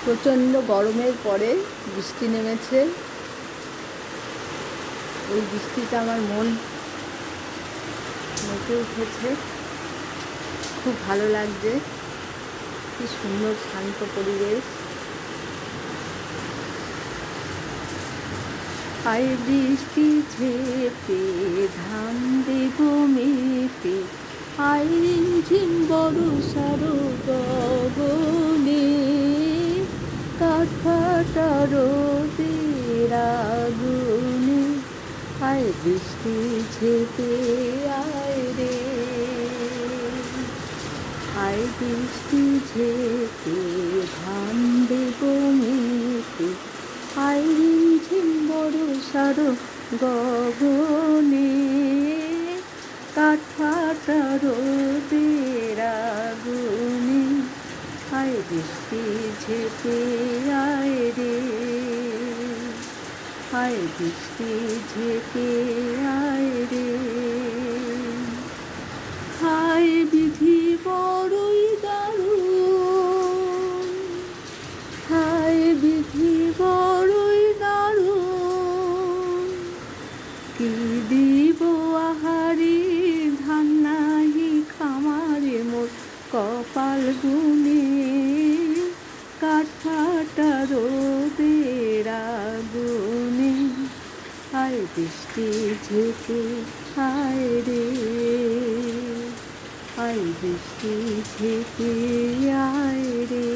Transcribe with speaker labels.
Speaker 1: প্রচণ্ড গরমের পরে বৃষ্টি নেমেছে। এই বৃষ্টিটা আমার মন মেতে উঠেছে, খুব ভালো লাগছে। কি সুন্দর শান্ত পরিবেশ। আয় বৃষ্টি ঝেপে ধান দেব মেপে, আয় রিমঝিম বর্ষার গগনে, কাঠ ফাটা রোদের আগুনে, আয় বৃষ্টি ঝেপে আয় রে, আয় বৃষ্টি ঝেপে ধান দেব মেপে, আয় রিমঝিম বর্ষার গগনে, কাঠ ফাটা রোদের আগুনে, আয় বৃষ্টি ঝেপে আয় রে, আয় বৃষ্টি ঝেপে আয় রে। হায় বিধি বড়ই দারুণ, হায় বিধি বড়ই দারুণ, কি দিব আহারি ধান নাহি খামারে মোর কপাল গুনে, কাঠ ফাটা রোদের আগুনে, আয় বৃষ্টি ঝেপে আয় রে, আয় বৃষ্টি ঝেপে আয় রে।